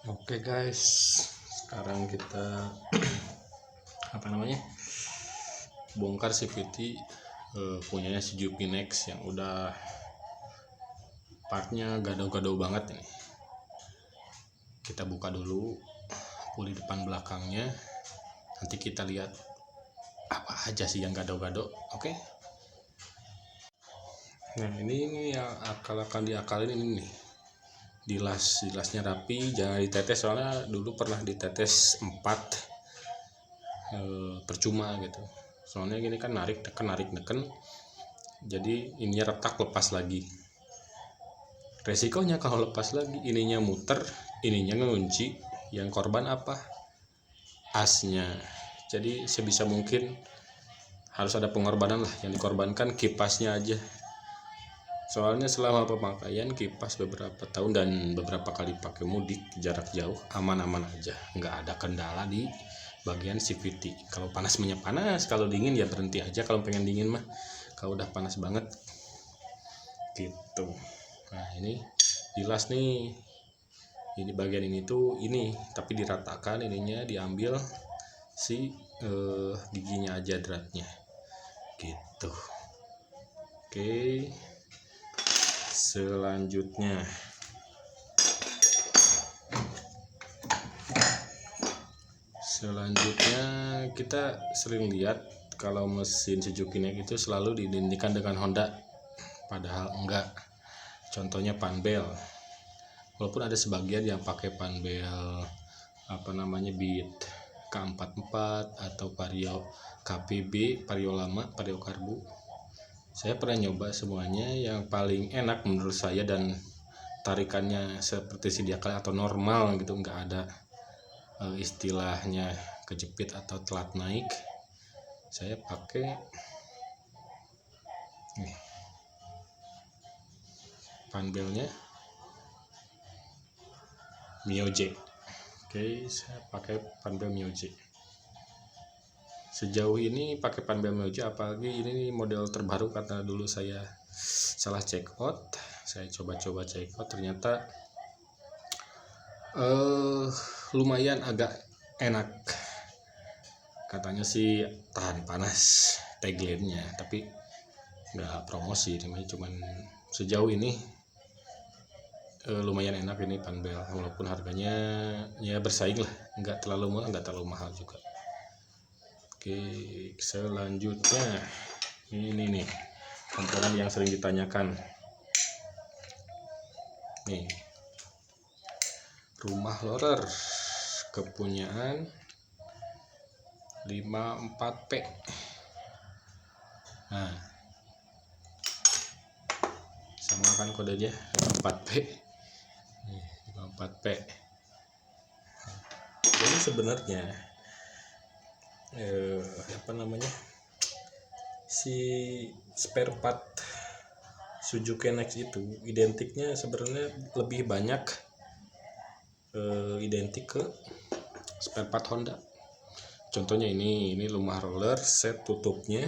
Oke guys, sekarang kita bongkar CVT punyanya si Jupinex yang udah partnya gado-gado banget ini. Kita buka dulu puli depan belakangnya, nanti kita lihat apa aja sih yang gado-gado. Oke. Nah ini yang akan diakalin ini nih. Dilasnya rapi, jangan ditetes, soalnya dulu pernah ditetes 4 percuma gitu. Soalnya gini kan narik neken, jadi ininya retak, lepas lagi. Resikonya kalau lepas lagi ininya muter, ininya ngunci, yang korban apa? Asnya. Jadi sebisa mungkin harus ada pengorbanan lah, yang dikorbankan kipasnya aja. Soalnya selama pemakaian kipas beberapa tahun dan beberapa kali pakai mudik jarak jauh, aman-aman aja, nggak ada kendala di bagian CVT. Kalau panasnya panas, kalau dingin ya berhenti aja. Kalau pengen dingin mah, kalau udah panas banget gitu. Nah ini dilas nih, ini bagian ini tuh ini, tapi diratakan, ininya diambil si giginya aja, dratnya gitu. Oke, selanjutnya kita sering lihat kalau mesin Suzuki Next itu selalu diidentikan dengan Honda, padahal enggak. Contohnya panbel, walaupun ada sebagian yang pakai panbel Beat K44 atau Vario KPB, Vario lama, Vario karbu. Saya pernah nyoba semuanya, yang paling enak menurut saya dan tarikannya seperti sedia kala atau normal gitu, nggak ada istilahnya kejepit atau telat naik. Saya pakai nih panbelnya Mio J. Oke, saya pakai panbel Mio J. Sejauh ini pakai panbel Mio J, apalagi ini model terbaru karena dulu saya salah check out. Saya coba-coba check out, ternyata lumayan agak enak. Katanya sih tahan panas tagline-nya, tapi nggak promosi, cuman sejauh ini lumayan enak ini panbel, walaupun harganya ya bersaing lah, nggak terlalu murah, nggak terlalu mahal juga. Oke, selanjutnya ini nih komponen yang sering ditanyakan nih, rumah lorer kepunyaan 54P. Nah, sama kan kodenya 54P. 54P. Jadi sebenarnya si spare part Suzuki Next itu identiknya sebenarnya lebih banyak identik ke spare part Honda. Contohnya ini rumah roller, set tutupnya,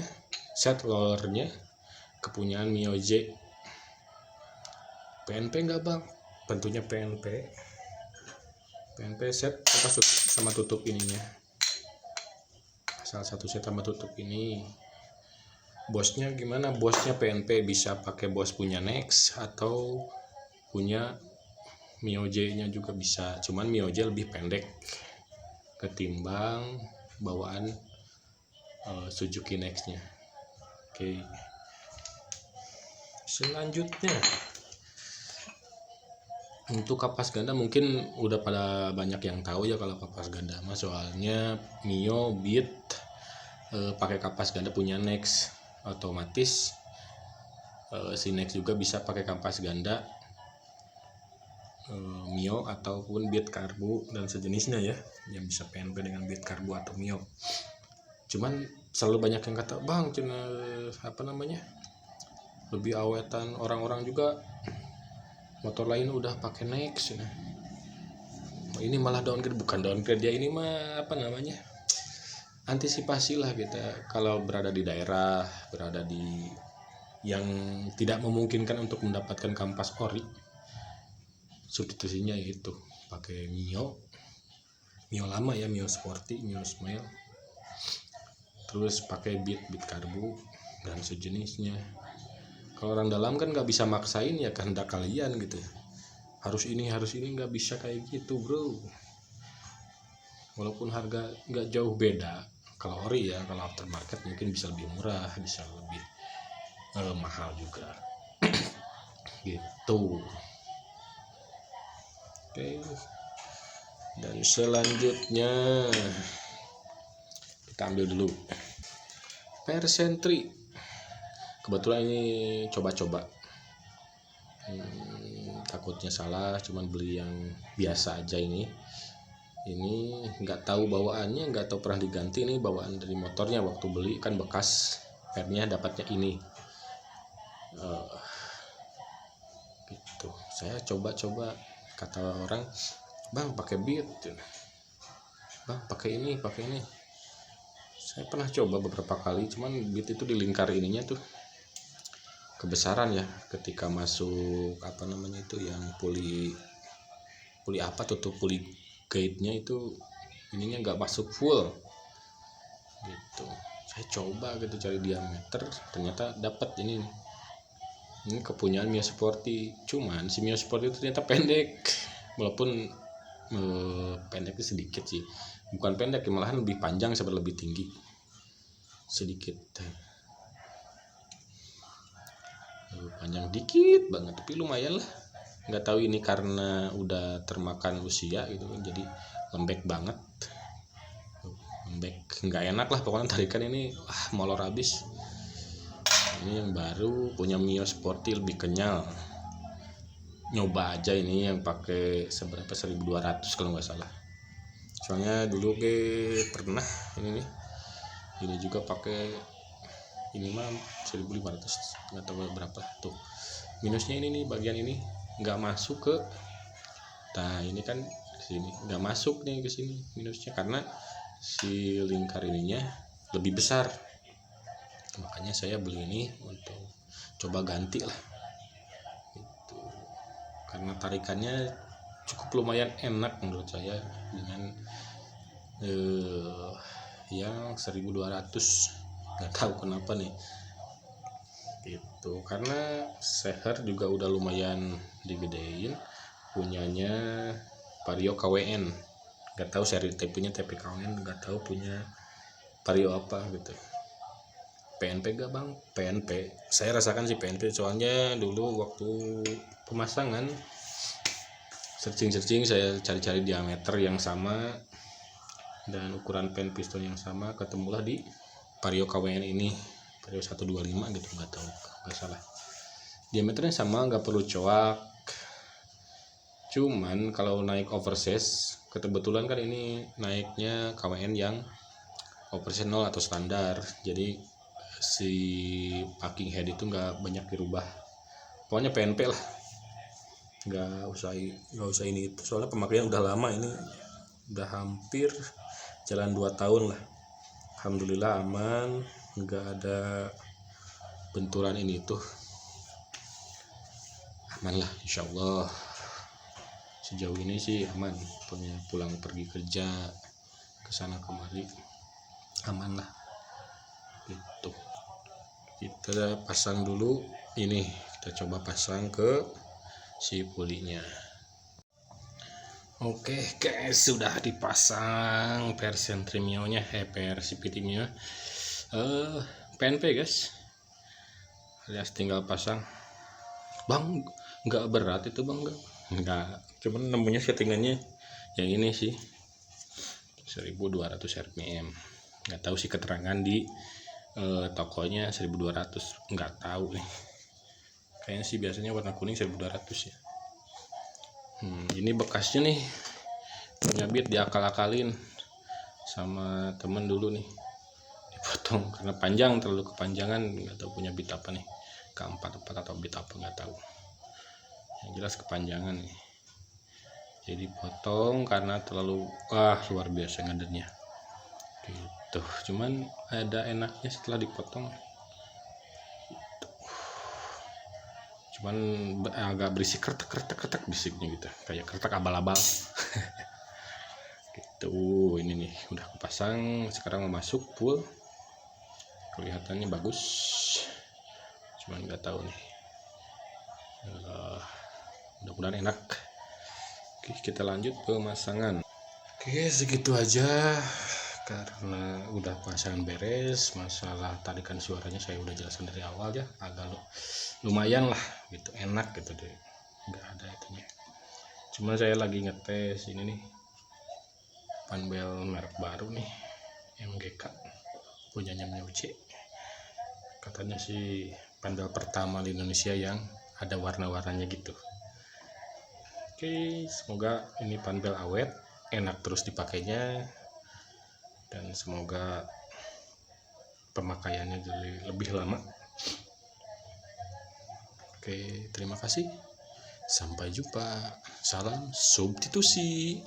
set rollernya kepunyaan Mio J. PNP enggak bang? Tentunya PNP set sama tutup ininya, salah satu set sama tutup ini. Bosnya gimana? Bosnya PNP, bisa pakai bos punya Next atau punya Mio J nya juga bisa, cuman Mio J lebih pendek ketimbang bawaan Suzuki Next nya. Oke, selanjutnya untuk kapas ganda, mungkin udah pada banyak yang tahu ya kalau kapas ganda mah, soalnya Mio Beat pakai kapas ganda punya Next, otomatis si Next juga bisa pakai kapas ganda Mio ataupun Beat karbu dan sejenisnya ya, yang bisa PNP dengan Beat karbu atau Mio. Cuman selalu banyak yang kata, bang lebih awetan, orang-orang juga motor lain udah pakai Next ya. Ini malah downgrade. Bukan downgrade ya, ini mah antisipasi lah kita kalau berada di daerah, berada di yang tidak memungkinkan untuk mendapatkan kampas ori. substitusinya itu pakai Mio lama ya, Mio Sporty, Mio Smile, terus pakai bit karbu dan sejenisnya. Kalau orang dalam kan nggak bisa maksain ya, kehendak kalian gitu, harus ini nggak bisa kayak gitu bro. Walaupun harga nggak jauh beda kalori ya, kalau aftermarket mungkin bisa lebih murah, bisa lebih mahal juga gitu. Oke, dan selanjutnya kita ambil dulu Persentri. Kebetulan ini coba-coba, takutnya salah, cuman beli yang biasa aja. Ini nggak tahu bawaannya, nggak tahu pernah diganti. Ini bawaan dari motornya, waktu beli kan bekas pernya, dapatnya ini gitu. Saya coba-coba, kata orang, bang pakai beat, bang pakai ini. Saya pernah coba beberapa kali, cuman beat itu di lingkar ininya tuh kebesaran ya, ketika masuk apa namanya itu yang puli apa, tutup puli guide-nya itu ininya nggak masuk full gitu. Saya coba gitu cari diameter, ternyata dapat ini kepunyaan Mio Sporty. Cuman si Mio Sporty itu ternyata pendek, walaupun pendeknya sedikit sih, bukan pendek ya, malahan lebih panjang sampai lebih tinggi sedikit, panjang dikit banget, tapi lumayan lah. Nggak tahu ini karena udah termakan usia gitu kan, jadi lembek banget, lembek nggak enak lah pokoknya. Tarikan ini molor habis. Ini yang baru punya Mio Sporty lebih kenyal. Nyoba aja ini yang pakai seberapa, 1200 kalau nggak salah. Soalnya dulu pernah ini juga pakai ini mah 1500, nggak tahu berapa tuh. Minusnya ini nih, bagian ini nggak masuk ke, nah ini kan sini nggak masuk nih ke sini minusnya, karena si lingkar ininya lebih besar. Makanya saya beli ini untuk coba ganti lah gitu. Karena tarikannya cukup lumayan enak menurut saya dengan yang 1200. Nggak tahu kenapa nih gitu, karena seher juga udah lumayan digedein, punyanya Vario KWN. Nggak tahu seri TP-nya TP KWN, nggak tahu punya Vario apa gitu. PNP gak bang? PNP saya rasakan sih PNP, soalnya dulu waktu pemasangan searching saya cari-cari diameter yang sama dan ukuran pen piston yang sama, ketemulah di Vario KWN ini, Vario 125 gitu, nggak tahu, nggak salah. Diameternya sama, nggak perlu coak. Cuman kalau naik oversize, kebetulan kan ini naiknya KWN yang oversize 0 atau standar, jadi si packing head itu nggak banyak dirubah. Pokoknya PNP lah, nggak usah ini itu, soalnya pemakaian udah lama, ini udah hampir jalan 2 tahun lah. Alhamdulillah aman, nggak ada benturan ini tuh, aman lah insyaallah. Sejauh ini sih aman, pulang pergi kerja kesana kemari aman lah gitu. Kita pasang dulu ini, kita coba pasang ke si pulinya. Oke guys, sudah dipasang Persentri Mio-nya, PRCPT Mio, PNP guys, alias tinggal pasang. Bang, nggak berat itu bang? Nggak, cuman nemunya settingannya yang ini sih 1200 rpm. Nggak tahu sih keterangan di tokonya 1200, nggak tahu nih, kayaknya sih biasanya warna kuning 1200 ya. Ini bekasnya nih, punya beat diakal-akalin sama temen dulu nih, dipotong karena panjang, terlalu kepanjangan, nggak tahu punya beat apa nih, K44 atau beat apa nggak tahu, yang jelas kepanjangan nih, jadi potong karena terlalu luar biasa ngadernya gitu. Cuman ada enaknya setelah dipotong gitu. cuman agak berisik kretek bisiknya gitu, kayak kretek abal-abal. Gitu. Ini nih udah kepasang, sekarang mau masuk full, kelihatannya bagus, cuman nggak tahu nih, mudah-mudahan enak. Oke, kita lanjut pemasangan. Oke, segitu aja karena udah pasangan beres. Masalah tarikan suaranya saya udah jelaskan dari awal ya, agak lumayan lah gitu, enak gitu deh, nggak ada itunya. Cuma saya lagi ngetes ini nih, panbel merek baru nih, MGK punyanya Meucci. Katanya sih panbel pertama di Indonesia yang ada warna-warnanya gitu. Oke, semoga ini panbel awet, enak terus dipakainya, dan semoga pemakaiannya jadi lebih lama. Oke, terima kasih. Sampai jumpa. Salam substitusi.